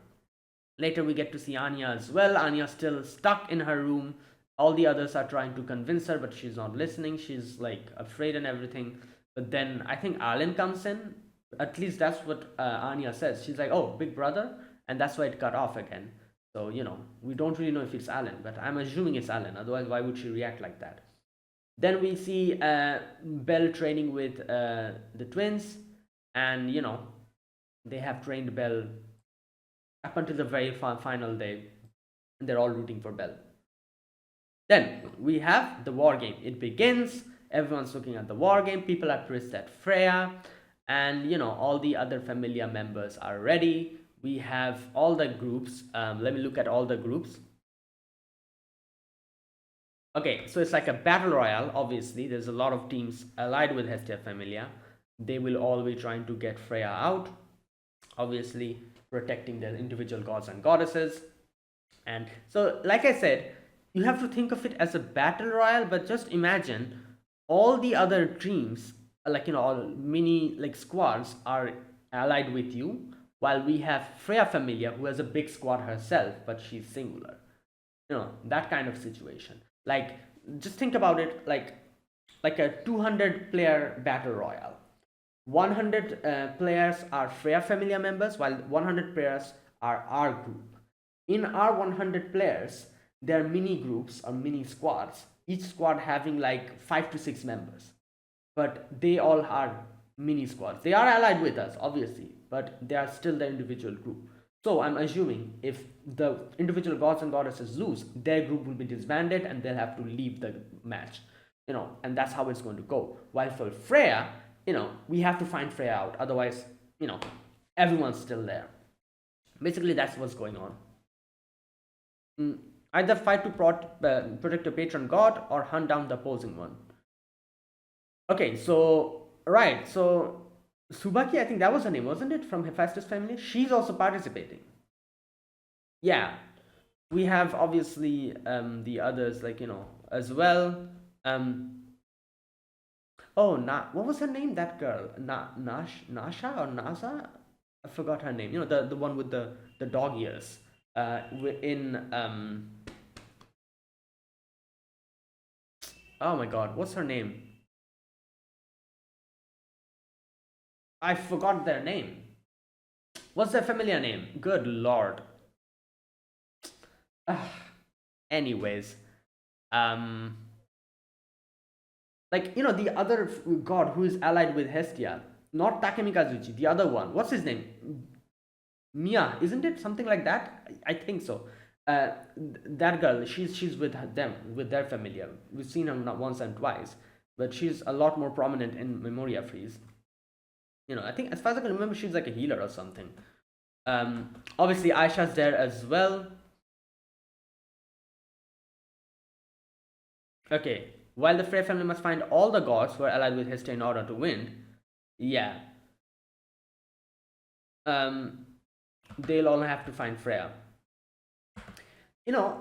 Later, we get to see Anya as well. Anya's still stuck in her room. All the others are trying to convince her, but she's not listening. She's like afraid and everything. But then I think Alan comes in. At least that's what Anya says. She's like, "Oh, big brother," and that's why it cut off again. So, we don't really know if it's Alan, but I'm assuming it's Alan. Otherwise, why would she react like that? Then we see Belle training with the twins, and they have trained Belle up until the very final day. And they're all rooting for Belle. Then we have the war game. It begins. Everyone's looking at the war game. People are pissed at Freya, and all the other familiar members are ready. We have all the groups. Let me look at all the groups. Okay, so it's like a battle royale. Obviously, there's a lot of teams allied with Hestia Familia. They will all be trying to get Freya out. Obviously, protecting their individual gods and goddesses. And so, like I said, you have to think of it as a battle royale, but just imagine all the other teams, like all mini like squads, are allied with you, while we have Freya Familia, who has a big squad herself, but she's singular. That kind of situation. Like, just think about it like a 200 player battle royale. 100 players are Freya Familia members, while 100 players are our group. In our 100 players, there are mini groups or mini squads, each squad having like 5 to 6 members. But they all are mini squads. They are allied with us, obviously, but they are still the individual group. So I'm assuming if the individual gods and goddesses lose, their group will be disbanded and they'll have to leave the match. And that's how it's going to go. While for Freya, we have to find Freya out. Otherwise, everyone's still there. Basically, that's what's going on. Either fight to protect a patron god or hunt down the opposing one. Okay, so right, so Subaki, I think that was her name, wasn't it? From Hephaestus family. She's also participating. Yeah, we have obviously the others, like as well. Oh, what was her name? That girl, Nasha or Nasa? I forgot her name. The one with the dog ears. In oh my God, what's her name? I forgot their name. What's their familiar name? Good Lord. Anyways, like the other god who is allied with Hestia, not Takemikazuchi, the other one. What's his name? Mia, isn't it something like that? I think so. That girl, she's with them, with their familiar. We've seen her not once and twice, but she's a lot more prominent in Memoria Freeze. I think as far as I can remember, she's like a healer or something. Obviously, Aisha's there as well. Okay, while the Frey family must find all the gods who are allied with Hestia in order to win, yeah, they'll all have to find Freya.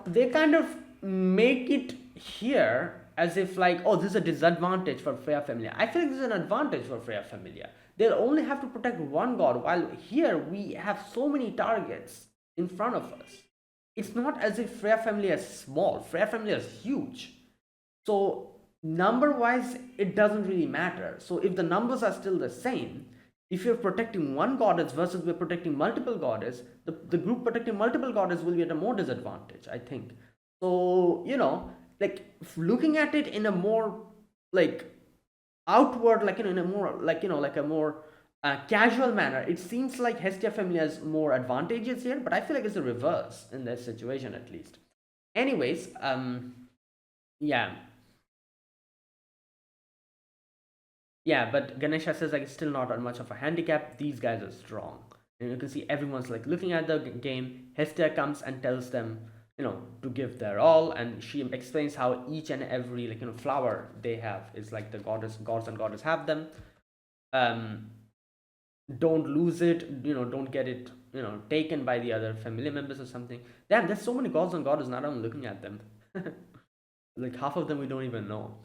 They kind of make it here as if like, oh, this is a disadvantage for Freya Familia. I feel like this is an advantage for Freya Familia. They'll only have to protect one god, while here we have so many targets in front of us. It's not as if Freya Familia is small. Freya Familia is huge. So number wise, it doesn't really matter. So if the numbers are still the same, if you're protecting one goddess versus we're protecting multiple goddess, the group protecting multiple goddess will be at a more disadvantage, I think. So like looking at it in a more like outward, like in a more like like a more casual manner, it seems like Hestia Familia has more advantages here, but I feel like it's the reverse in this situation at least. Anyways, yeah. Yeah, but Ganesha says like it's still not much of a handicap. These guys are strong. And you can see everyone's like looking at the game. Hestia comes and tells them, to give their all, and she explains how each and every like flower they have is like the gods and goddess have them. Don't lose it. Don't get it. Taken by the other family members or something. Damn, there's so many gods and goddesses. Not even looking at them. Like half of them we don't even know.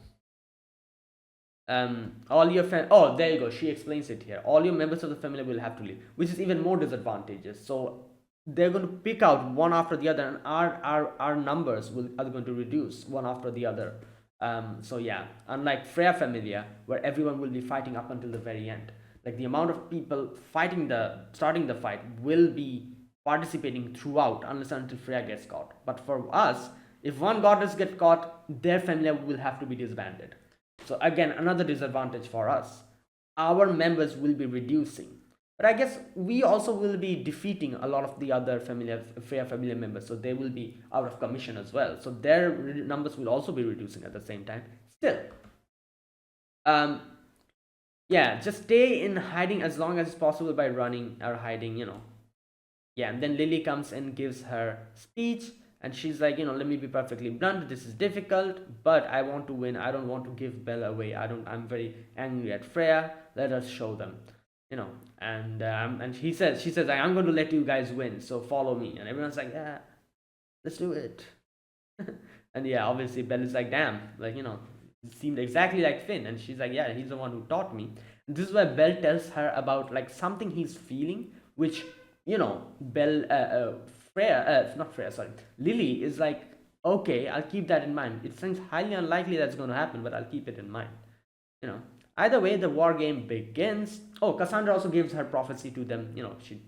All your oh, there you go, she explains it here. All your members of the family will have to leave, which is even more disadvantageous. So they're going to pick out one after the other, and our numbers are going to reduce one after the other. So yeah, unlike Freya Familia, where everyone will be fighting up until the very end, like the amount of people starting the fight will be participating throughout unless until Freya gets caught. But for us, if one goddess gets caught, their family will have to be disbanded. So again, another disadvantage for us. Our members will be reducing. But I guess we also will be defeating a lot of the other familiar Freya family members, so they will be out of commission as well. So their numbers will also be reducing at the same time. Still, um, yeah, just stay in hiding as long as possible by running or hiding, yeah. And then Lily comes and gives her speech, and she's like, let me be perfectly blunt, this is difficult, but I want to win. I don't want to give Bella away. I'm very angry at Freya. Let us show them, and she says, I'm going to let you guys win, so follow me. And everyone's like, yeah, let's do it. And yeah, obviously Bella's like, damn, like, it seemed exactly like Finn. And she's like, yeah, he's the one who taught me. And this is where Belle tells her about like something he's feeling, which, Belle, Freya, not Freya, sorry, Lily is like, okay, I'll keep that in mind. It seems highly unlikely that's going to happen, but I'll keep it in mind. You know, either way, the war game begins. Oh, Cassandra also gives her prophecy to them. She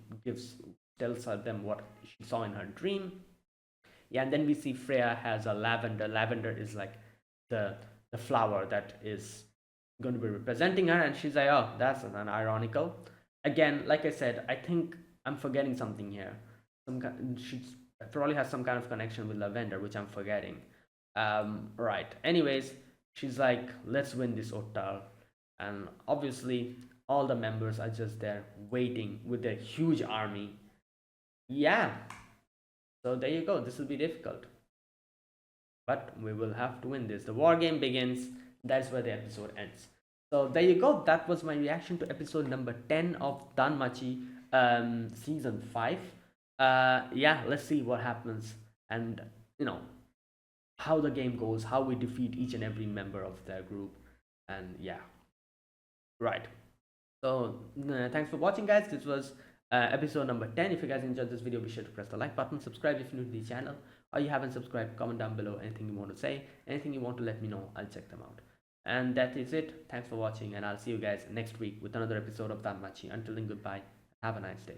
tells her them what she saw in her dream. Yeah, and then we see Freya has a lavender. Lavender is like the flower that is going to be representing her, and she's like, oh, that's an ironical. Again, like I said, I think I'm forgetting something here. She probably has some kind of connection with lavender, which I'm forgetting. Right. Anyways, she's like, let's win this Ottar. And obviously, all the members are just there waiting with their huge army. Yeah. So there you go. This will be difficult. But we will have to win this. The war game begins. That's where the episode ends. So there you go. That was my reaction to episode number 10 of Danmachi season 5. Yeah, let's see what happens, and how the game goes, how we defeat each and every member of their group. And yeah, right. So thanks for watching, guys. This was episode number 10. If you guys enjoyed this video, be sure to press the like button, subscribe if you're new to the channel, or you haven't subscribed. Comment down below anything you want to say, anything you want to let me know. I'll check them out. And that is it. Thanks for watching, and I'll see you guys next week with another episode of Danmachi. Until then, goodbye. Have a nice day.